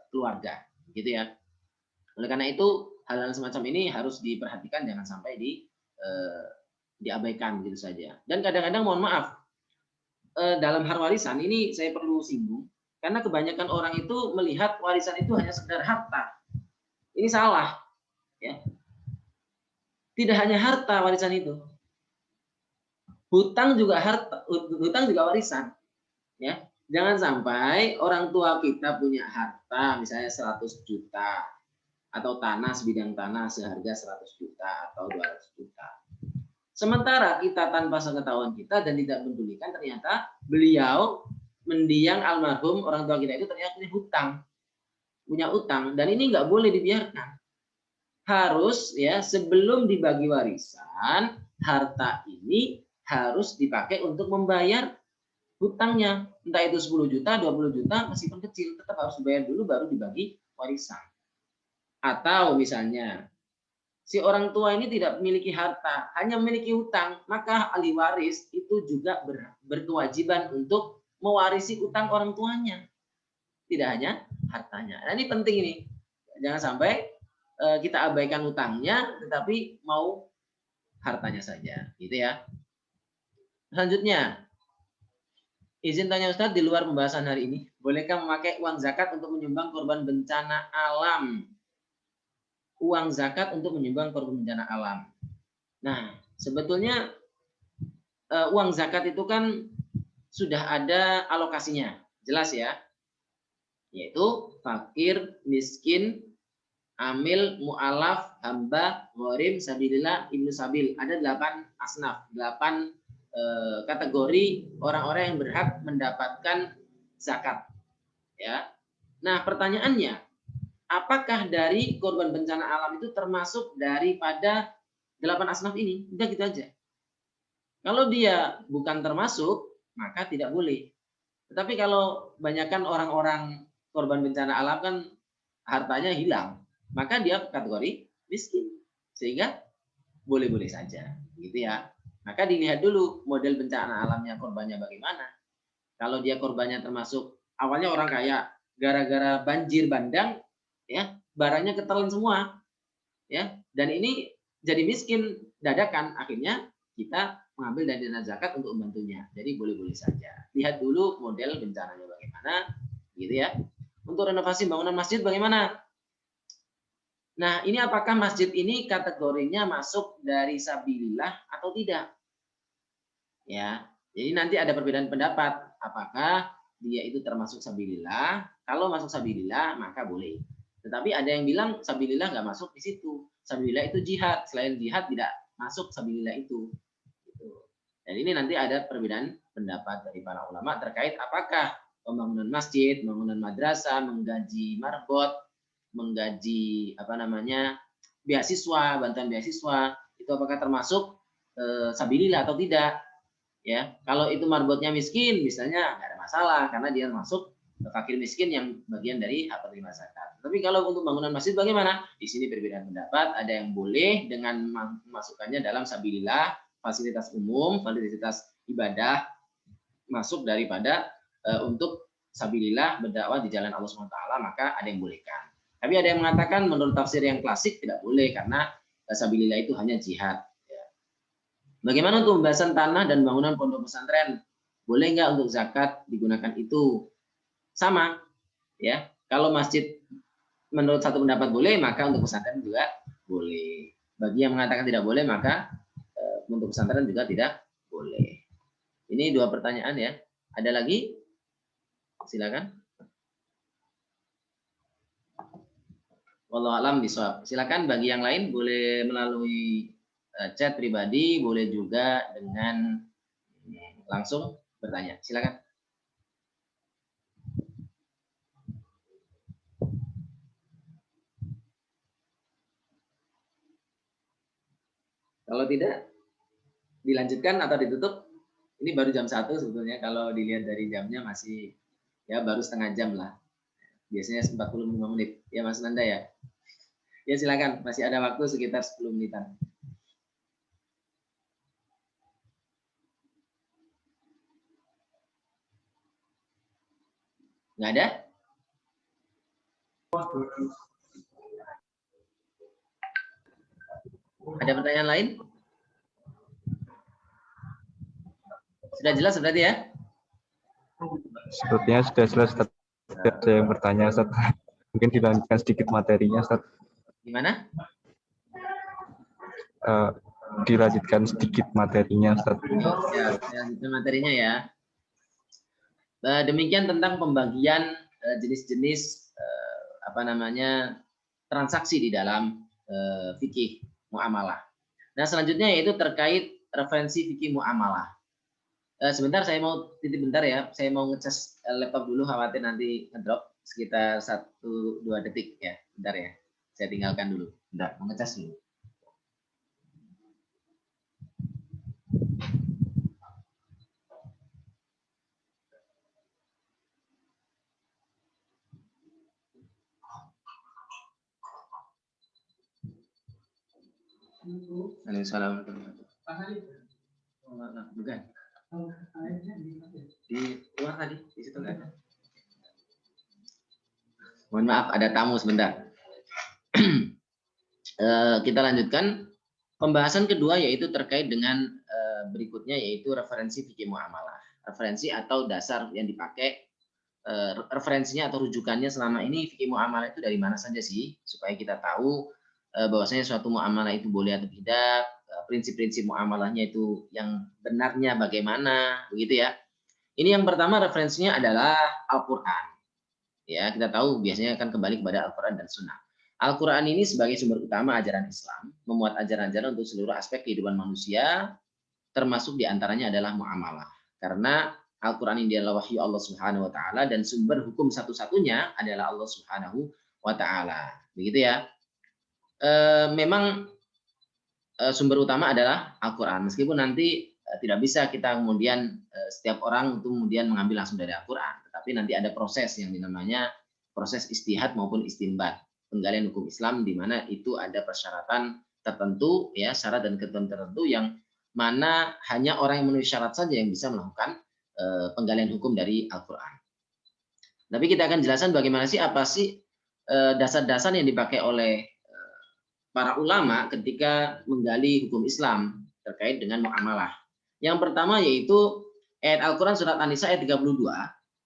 keluarga, gitu ya. Oleh karena itu hal-hal semacam ini harus diperhatikan, jangan sampai diabaikan begitu saja. Dan kadang-kadang mohon maaf, dalam hal warisan ini saya perlu singgung, karena kebanyakan orang itu melihat warisan itu hanya sekedar harta. Ini salah, ya. Tidak hanya harta warisan itu, hutang juga harta, hutang juga warisan, ya. Jangan sampai orang tua kita punya harta misalnya 100 juta atau tanah sebidang tanah seharga 100 juta atau 200 juta. Sementara kita tanpa sepengetahuan kita dan tidak mempedulikan, ternyata beliau mendiang almarhum orang tua kita itu ternyata punya utang, dan ini nggak boleh dibiarkan. Harus ya sebelum dibagi warisan, harta ini harus dipakai untuk membayar hutangnya, entah itu 10 juta, 20 juta, meskipun kecil, tetap harus dibayar dulu baru dibagi warisan. Atau misalnya, si orang tua ini tidak memiliki harta, hanya memiliki hutang, maka ahli waris itu juga berkewajiban untuk mewarisi utang orang tuanya. Tidak hanya hartanya. Nah, ini penting ini. Jangan sampai kita abaikan hutangnya, tetapi mau hartanya saja. Gitu ya. Selanjutnya, izin tanya Ustadz, di luar pembahasan hari ini, bolehkah memakai uang zakat untuk menyumbang korban bencana alam? Uang zakat untuk menyumbang korban bencana alam. Nah, sebetulnya uang zakat itu kan sudah ada alokasinya, jelas ya, yaitu fakir, miskin, amil, mu'alaf, hamba, gharim, sabilillah, ibnu sabil. Ada 8 asnaf, 8 kategori orang-orang yang berhak mendapatkan zakat. Ya. Nah, pertanyaannya, apakah dari korban bencana alam itu termasuk daripada 8 asnaf ini? Udah gitu aja. Kalau dia bukan termasuk, maka tidak boleh. Tetapi kalau banyakkan orang-orang korban bencana alam kan hartanya hilang, maka dia kategori miskin. Sehingga boleh-boleh saja, gitu ya. Maka dilihat dulu model bencana alamnya, korbannya bagaimana. Kalau dia korbannya termasuk awalnya orang kaya, gara-gara banjir bandang, ya barangnya ketelan semua, ya, dan ini jadi miskin dadakan, akhirnya kita mengambil dari dana zakat untuk membantunya. Jadi boleh-boleh saja. Lihat dulu model bencananya bagaimana, gitu ya. Untuk renovasi bangunan masjid bagaimana? Nah, ini apakah masjid ini kategorinya masuk dari sabilillah atau tidak? Ya, jadi nanti ada perbedaan pendapat. Apakah dia itu termasuk sabilillah? Kalau masuk sabilillah maka boleh. Tetapi ada yang bilang sabilillah nggak masuk di situ. Sabilillah itu jihad. Selain jihad tidak masuk sabilillah itu. Dan ini nanti ada perbedaan pendapat dari para ulama terkait apakah pembangunan masjid, pembangunan madrasah, menggaji marbot, menggaji beasiswa, bantuan beasiswa, itu apakah termasuk sabilillah atau tidak? Ya, kalau itu marbotnya miskin, misalnya nggak ada masalah karena dia masuk fakir miskin yang bagian dari hak penerima zakat. Tapi kalau untuk bangunan masjid bagaimana? Di sini perbedaan pendapat. Ada yang boleh dengan masukkannya dalam sabilillah, fasilitas umum, fasilitas ibadah, masuk daripada untuk sabilillah berdakwah di jalan Allah SWT, maka ada yang bolehkan. Tapi ada yang mengatakan menurut tafsir yang klasik tidak boleh karena sabilillah itu hanya jihad. Bagaimana untuk pembahasan tanah dan bangunan pondok pesantren? Boleh nggak untuk zakat digunakan itu? Sama, ya. Kalau masjid menurut satu pendapat boleh, maka untuk pesantren juga boleh. Bagi yang mengatakan tidak boleh, maka untuk pesantren juga tidak boleh. Ini 2 pertanyaan ya. Ada lagi? Silakan. Wallahu a'lam bishawab. Silakan bagi yang lain boleh melalui chat pribadi, boleh juga dengan langsung bertanya. Silakan. Kalau tidak, dilanjutkan atau ditutup. Ini baru jam 1 sebetulnya. Kalau dilihat dari jamnya masih ya baru setengah jam lah. Biasanya 45 menit. Ya Mas Nanda ya. Ya silakan, masih ada waktu sekitar 10 menitan. Nggak ada? Ada pertanyaan lain? Sudah jelas berarti ya? Sepertinya sudah jelas, Ustaz. Ada yang bertanya, Ustaz. Mungkin dilanjutkan sedikit materinya, Ustaz. Gimana? Dilanjutkan sedikit materinya, Ustaz. Ya, lanjutkan materinya ya. Demikian tentang pembagian jenis-jenis transaksi di dalam fikih muamalah. Nah, selanjutnya yaitu terkait referensi fikih muamalah. Sebentar, saya mau titip bentar ya. Saya mau ngecas laptop dulu, khawatir nanti ngedrop sekitar 1-2 detik ya. Bentar ya. Saya tinggalkan dulu. Bentar, mau ngecas dulu. Assalamualaikum. Bukan. Di luar tadi, di situ nggak ada. Mohon maaf, ada tamu sebentar. Kita lanjutkan pembahasan kedua, yaitu terkait dengan berikutnya, yaitu referensi fikih muamalah. Referensi atau dasar yang dipakai, referensinya atau rujukannya selama ini fikih muamalah itu dari mana saja sih, supaya kita tahu bahwasanya suatu muamalah itu boleh atau tidak, prinsip-prinsip muamalahnya itu yang benarnya bagaimana, begitu ya. Ini yang pertama, referensinya adalah Al-Quran. Ya, kita tahu biasanya akan kembali kepada Al-Quran dan Sunnah. Al-Quran ini sebagai sumber utama ajaran Islam, memuat ajaran-ajaran untuk seluruh aspek kehidupan manusia, termasuk diantaranya adalah muamalah. Karena Al-Quran ini adalah wahyu Allah Subhanahu wa Ta'ala, dan sumber hukum satu-satunya adalah Allah Subhanahu wa Ta'ala. Begitu ya. Memang sumber utama adalah Al-Quran, meskipun nanti tidak bisa kita kemudian setiap orang itu kemudian mengambil langsung dari Al-Quran, tetapi nanti ada proses yang dinamanya proses istihad maupun istinbat, penggalian hukum Islam, di mana itu ada persyaratan tertentu, ya, syarat dan ketentuan tertentu yang mana hanya orang yang memenuhi syarat saja yang bisa melakukan penggalian hukum dari Al-Quran. Tapi kita akan jelaskan bagaimana sih, apa sih dasar-dasar yang dipakai oleh para ulama ketika menggali hukum Islam terkait dengan muamalah. Yang pertama yaitu ayat Al-Quran surat An-Nisa ayat 32,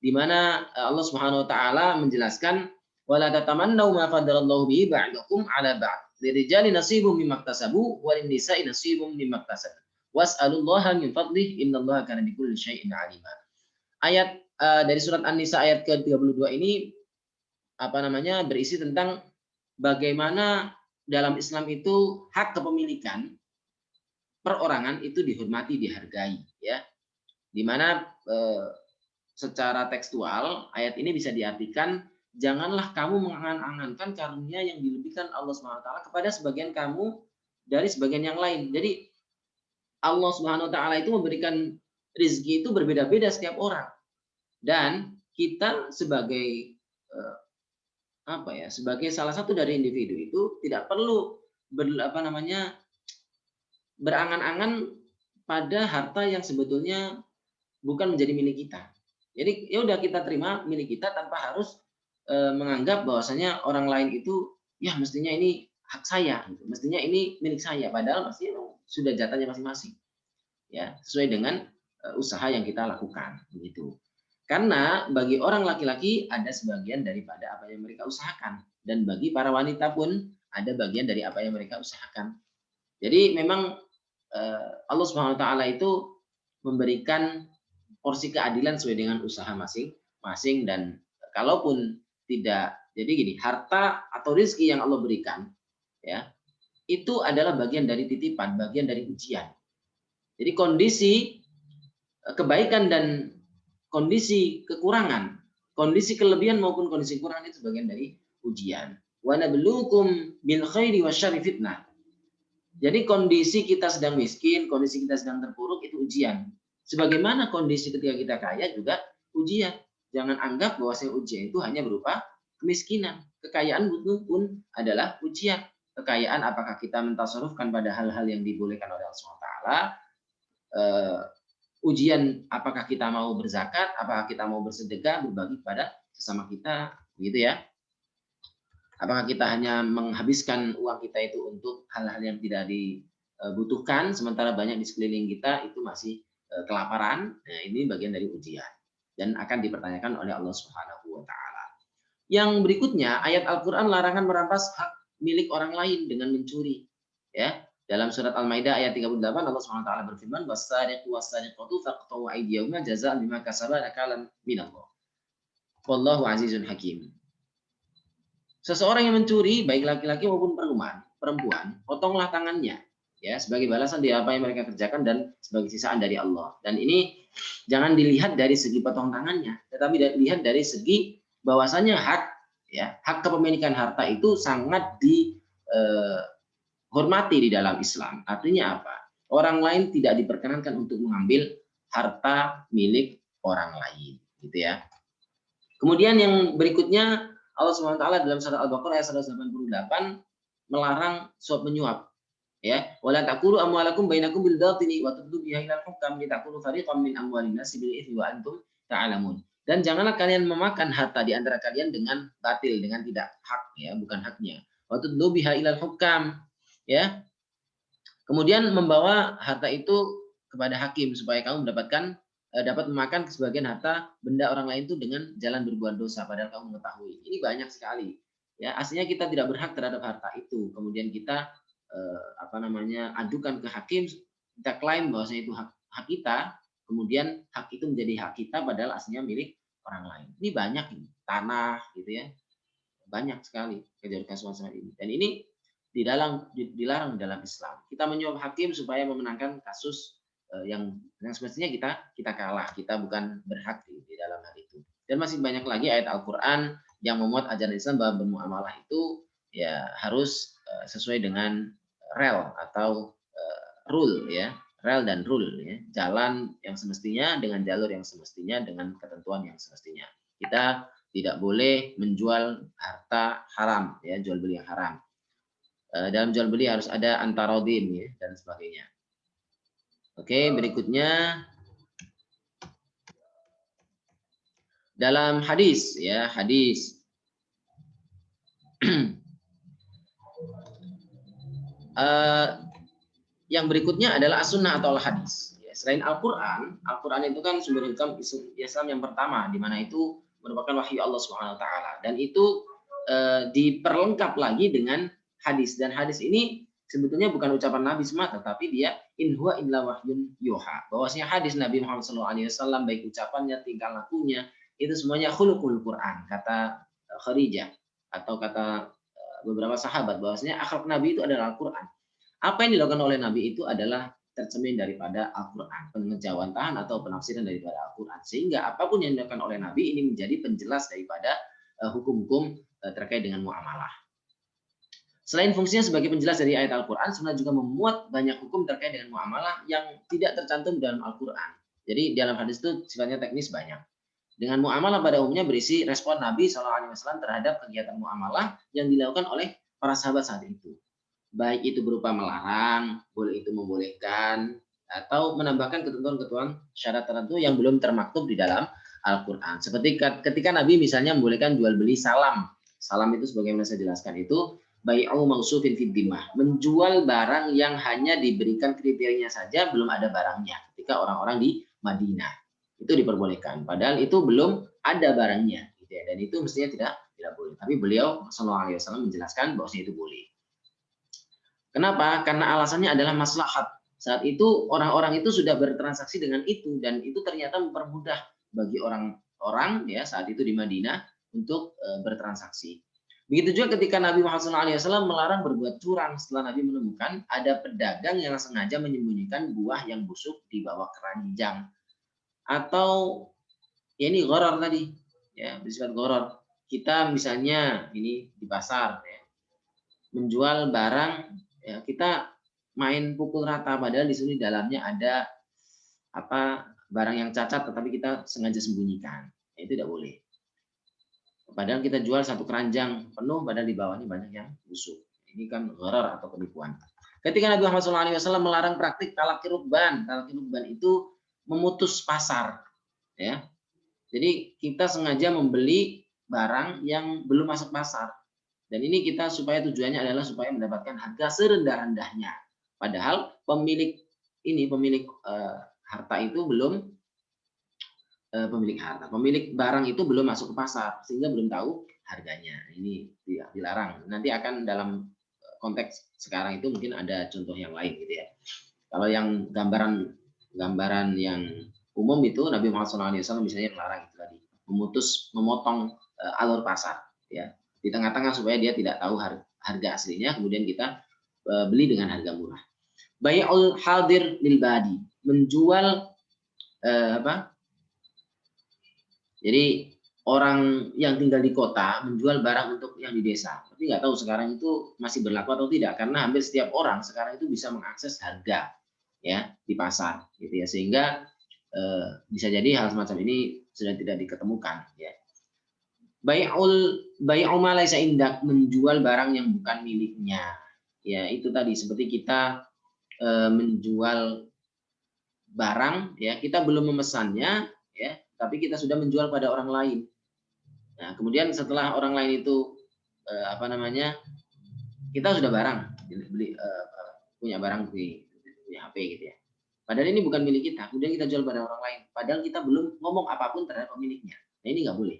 di mana Allah Subhanahu wa Ta'ala menjelaskan, wala tatamannaw ma faddalallahu bihi ba'dakum 'ala ba'd, lirijali nasibum mimma iktasabu wa lin-nisa'i nasibum mimma iktasab, was'alullaha min fadlih innallaha kana bikulli syai'in 'alima. Ayat dari surat An-Nisa ayat ke-32 ini berisi tentang bagaimana dalam Islam itu hak kepemilikan perorangan itu dihormati, dihargai, ya. Di mana secara tekstual ayat ini bisa diartikan, janganlah kamu mengangan-angankan karunia yang dilebihkan Allah Subhanahu wa Ta'ala kepada sebagian kamu dari sebagian yang lain. Jadi Allah Subhanahu wa Ta'ala itu memberikan rezeki itu berbeda-beda setiap orang, dan kita sebagai sebagai salah satu dari individu itu tidak perlu berangan-angan pada harta yang sebetulnya bukan menjadi milik kita. Jadi ya udah, kita terima milik kita tanpa harus menganggap bahwasanya orang lain itu ya mestinya ini hak saya, gitu. Mestinya ini milik saya, padahal pasti sudah jatahnya masing-masing, ya, sesuai dengan usaha yang kita lakukan, begitu. Karena bagi orang laki-laki ada sebagian daripada apa yang mereka usahakan, dan bagi para wanita pun ada bagian dari apa yang mereka usahakan. Jadi memang Allah Subhanahu wa Ta'ala itu memberikan porsi keadilan sesuai dengan usaha masing-masing, dan kalaupun tidak, jadi gini, harta atau rezeki yang Allah berikan, ya, itu adalah bagian dari titipan, bagian dari ujian. Jadi kondisi kebaikan dan kondisi kekurangan, kondisi kelebihan maupun kondisi kekurangan itu bagian dari ujian. Wa nabluukum bil khairi wasyarri fitnah. Jadi kondisi kita sedang miskin, kondisi kita sedang terpuruk itu ujian. Sebagaimana kondisi ketika kita kaya juga ujian. Jangan anggap bahwa ujian itu hanya berupa kemiskinan. Kekayaan pun adalah ujian. Kekayaan apakah kita mentasarufkan pada hal-hal yang dibolehkan oleh Allah SWT, ujian apakah kita mau berzakat, apakah kita mau bersedekah, berbagi kepada sesama kita, gitu ya. Apakah kita hanya menghabiskan uang kita itu untuk hal-hal yang tidak dibutuhkan, sementara banyak di sekeliling kita itu masih kelaparan. Nah, ini bagian dari ujian dan akan dipertanyakan oleh Allah Subhanahu wa Ta'ala. Yang berikutnya, ayat Al-Quran larangan merampas hak milik orang lain dengan mencuri, ya. Dalam surat Al-Maidah ayat 38 Allah Subhanahu wa taala berfirman, "Was-sariqu was-sariqatu faqta'u aydiyahuma jazaa'an bima kasaba nakalan minallah. Wallahu azizun hakim." Seseorang yang mencuri, baik laki-laki maupun perempuan, potonglah tangannya, ya, sebagai balasan dari apa yang mereka kerjakan dan sebagai sisaan dari Allah. Dan ini jangan dilihat dari segi potong tangannya, tetapi dilihat dari segi bahwasanya hak, ya, hak kepemilikan harta itu sangat dihormati di dalam Islam. Artinya apa? Orang lain tidak diperkenankan untuk mengambil harta milik orang lain, gitu ya. Kemudian yang berikutnya, Allah SWT dalam surat Al-Baqarah ayat 188 melarang suap menyuap, ya. Wala taqulu amwalakum bainakum bil batili wa tudlu biha ilal hukam litakulu fariqam min amwalin nasi bil itsmi wa antum ta'lamun. Dan janganlah kalian memakan harta di antara kalian dengan batil, dengan tidak hak, ya, bukan haknya. Wa tudlu biha ilal hukam, ya. Kemudian membawa harta itu kepada hakim supaya kamu dapat memakan sebagian harta benda orang lain itu dengan jalan berbuat dosa padahal kamu mengetahui. Ini banyak sekali. Ya, aslinya kita tidak berhak terhadap harta itu. Kemudian kita adukan ke hakim, kita klaim bahwasanya itu hak kita, kemudian hak itu menjadi hak kita padahal aslinya milik orang lain. Ini banyak ini, tanah gitu ya. Banyak sekali kejadian semacam ini. Dan ini dilarang dalam Islam. Kita menyuap hakim supaya memenangkan kasus yang semestinya kita kalah, kita bukan berhak di dalam hal itu. Dan masih banyak lagi ayat Al-Qur'an yang memuat ajaran Islam bahwa bermuamalah itu ya harus sesuai dengan rel atau rule, ya, rel dan rule, ya, jalan yang semestinya dengan jalur yang semestinya dengan ketentuan yang semestinya. Kita tidak boleh menjual harta haram, ya, jual beli yang haram. Dalam jual beli harus ada antarodin, ya, dan sebagainya. Oke, berikutnya dalam hadis, ya, hadis yang berikutnya adalah as-sunnah atau al-hadis. Ya, selain Al-Quran, Al-Quran itu kan sumber hukum Islam yang pertama, di mana itu merupakan wahyu Allah Subhanahu Wa Taala, dan itu diperlengkap lagi dengan hadis. Dan hadis ini sebetulnya bukan ucapan Nabi semata, tetapi dia in huwa illa wahyun yuha. Bahwasanya hadis Nabi Muhammad SAW, baik ucapannya, tingkah lakunya, itu semuanya khuluqul Quran, kata Khadijah atau kata beberapa sahabat, bahwasanya akhlak Nabi itu adalah Al-Quran. Apa yang dilakukan oleh Nabi itu adalah tercermin daripada Al-Quran, pengejawantahan atau penafsiran daripada Al-Quran, sehingga apapun yang dilakukan oleh Nabi ini menjadi penjelas daripada hukum-hukum terkait dengan muamalah. Selain fungsinya sebagai penjelas dari ayat Al-Quran, sebenarnya juga memuat banyak hukum terkait dengan muamalah yang tidak tercantum dalam Al-Quran. Jadi dalam hadis itu sifatnya teknis banyak. Dengan muamalah pada umumnya berisi respon Nabi SAW terhadap kegiatan muamalah yang dilakukan oleh para sahabat saat itu. Baik itu berupa melarang, boleh itu membolehkan, atau menambahkan ketentuan-ketentuan syarat tertentu yang belum termaktub di dalam Al-Quran. Seperti ketika Nabi misalnya membolehkan jual beli salam. Salam itu sebagaimana saya jelaskan itu bai'u mausufin fid dimah, menjual barang yang hanya diberikan kriterianya saja, belum ada barangnya. Ketika orang-orang di Madinah itu diperbolehkan, padahal itu belum ada barangnya, gitu ya. Dan itu mestinya tidak boleh. Tapi beliau Shallallahu Alaihi Wasallam menjelaskan bahwa itu boleh. Kenapa? Karena alasannya adalah maslahat. Saat itu orang-orang itu sudah bertransaksi dengan itu, dan itu ternyata mempermudah bagi orang-orang, ya, saat itu di Madinah untuk bertransaksi. Begitu juga ketika Nabi Muhammad SAW melarang berbuat curang setelah Nabi menemukan ada pedagang yang sengaja menyembunyikan buah yang busuk di bawah keranjang. Atau ya ini gharar tadi, ya, bersifat gharar. Kita misalnya ini di pasar, ya, menjual barang, ya, kita main pukul rata padahal di sini dalamnya ada barang yang cacat tetapi kita sengaja sembunyikan. Ya, itu tidak boleh. Padahal kita jual satu keranjang penuh, padahal di bawahnya banyak yang busuk. Ini kan gharar atau penipuan. Ketika Nabi Muhammad SAW melarang praktik talaqi rukban. Talaqi rukban itu memutus pasar, ya. Jadi kita sengaja membeli barang yang belum masuk pasar. Dan ini kita supaya tujuannya adalah supaya mendapatkan harga serendah-rendahnya. Padahal pemilik harta itu belum pemilik barang itu belum masuk ke pasar, sehingga belum tahu harganya. Ini dilarang. Nanti akan dalam konteks sekarang itu mungkin ada contoh yang lain gitu ya. Kalau yang gambaran yang umum itu Nabi Muhammad SAW misalnya melarang itu tadi, memotong alur pasar ya di tengah-tengah supaya dia tidak tahu harga aslinya, kemudian kita beli dengan harga murah. Bai'ul hadir lil badi, menjual jadi orang yang tinggal di kota menjual barang untuk yang di desa. Tapi nggak tahu sekarang itu masih berlaku atau tidak, karena hampir setiap orang sekarang itu bisa mengakses harga ya di pasar gitu ya, sehingga bisa jadi hal semacam ini sudah tidak diketemukan ya. Bai'u ma laisa indak, menjual barang yang bukan miliknya. Ya, itu tadi seperti kita menjual barang ya, kita belum memesannya ya, tapi kita sudah menjual pada orang lain. Nah, kemudian setelah orang lain itu kita sudah beli punya barang punya HP gitu ya. Padahal ini bukan milik kita, kemudian kita jual pada orang lain. Padahal kita belum ngomong apapun terhadap pemiliknya. Nah, ini nggak boleh.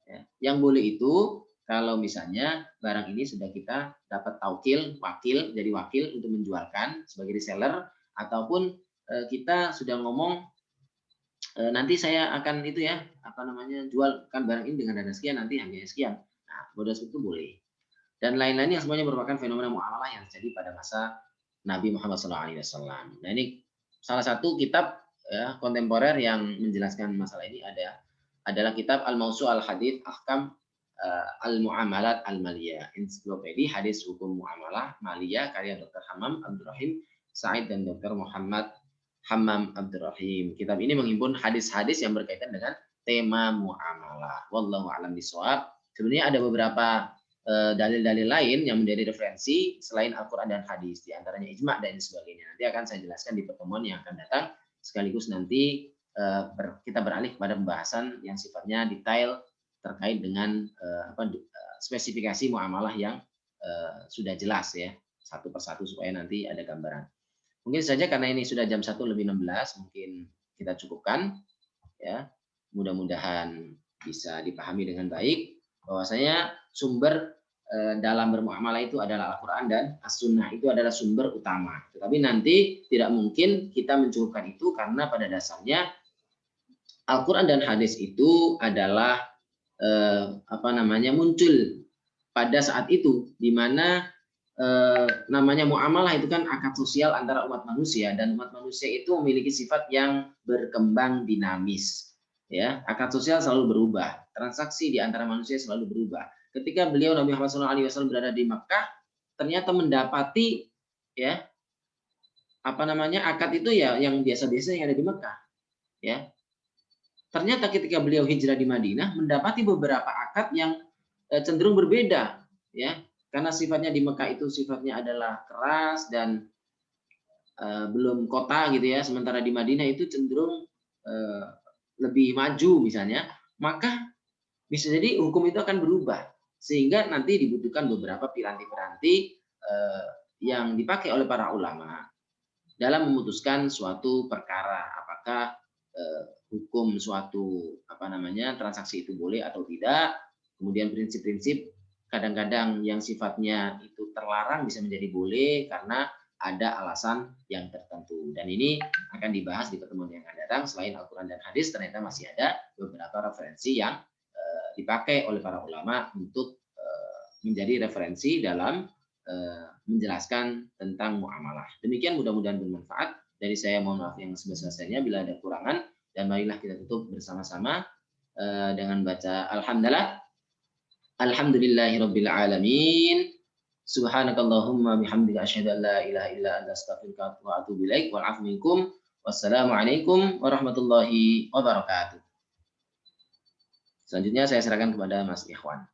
Ya. Yang boleh itu kalau misalnya barang ini sudah kita dapat wakil untuk menjualkan sebagai reseller, ataupun kita sudah ngomong nanti saya akan itu ya jualkan barang ini dengan dana sekian, nanti harganya sekian. Nah, modal itu boleh. Dan lain-lain yang semuanya merupakan fenomena muamalah yang terjadi pada masa Nabi Muhammad SAW. Nah, ini salah satu kitab ya, kontemporer yang menjelaskan masalah ini adalah kitab Al-Mawsu' Al-Hadits Ahkam Al-Mu'amalat Al-Maliyah, ensiklopedia hadis hukum muamalah maliyah karya Dr. Hammam Abdurrahim Said dan Dr. Muhammad Hammam Abdurrahim. Kitab ini menghimpun hadis-hadis yang berkaitan dengan tema muamalah. Wallahu a'lam bishawab. Sebenarnya ada beberapa dalil-dalil lain yang menjadi referensi selain Al-Quran dan hadis, di antaranya ijma' dan sebagainya. Nanti akan saya jelaskan di pertemuan yang akan datang, sekaligus nanti kita beralih kepada pembahasan yang sifatnya detail terkait dengan spesifikasi muamalah yang sudah jelas ya, satu persatu supaya nanti ada gambaran. Mungkin saja karena ini sudah jam 1:16, mungkin kita cukupkan ya. Mudah-mudahan bisa dipahami dengan baik bahwasanya sumber dalam bermuamalah itu adalah Al-Quran dan As-Sunnah, itu adalah sumber utama. Tetapi nanti tidak mungkin kita mencukupkan itu, karena pada dasarnya Al-Quran dan hadis itu adalah muncul pada saat itu, di mana namanya muamalah itu kan akad sosial antara umat manusia, dan umat manusia itu memiliki sifat yang berkembang dinamis. Ya, akad sosial selalu berubah, transaksi di antara manusia selalu berubah. Ketika beliau Nabi Muhammad SAW berada di Mekah, ternyata mendapati ya akad itu ya yang biasa-biasa yang ada di Mekah. Ya, ternyata ketika beliau hijrah di Madinah, mendapati beberapa akad yang cenderung berbeda, ya, karena sifatnya di Mekah itu sifatnya adalah keras dan belum kota gitu ya, sementara di Madinah itu cenderung lebih maju misalnya, maka bisa jadi hukum itu akan berubah, sehingga nanti dibutuhkan beberapa piranti-piranti yang dipakai oleh para ulama dalam memutuskan suatu perkara, apakah hukum suatu transaksi itu boleh atau tidak. Kemudian prinsip-prinsip kadang-kadang yang sifatnya itu terlarang bisa menjadi boleh karena ada alasan yang tertentu. Dan ini akan dibahas di pertemuan yang akan datang. Selain Al-Quran dan hadis, ternyata masih ada beberapa referensi yang dipakai oleh para ulama untuk menjadi referensi dalam menjelaskan tentang muamalah. Demikian, mudah-mudahan bermanfaat. Dari saya mohon maaf yang sebesar-besarnya bila ada kurangan, dan marilah kita tutup bersama-sama dengan baca Alhamdulillahirabbil alamin. Subhanakallahumma bihamdika asyhadu an la ilaha illa anta astaghfiruka wa atubu ilaik. Wal 'afwu minkum. Wassalamualaikum warahmatullahi wabarakatuh. Selanjutnya saya serahkan kepada Mas Ikhwan.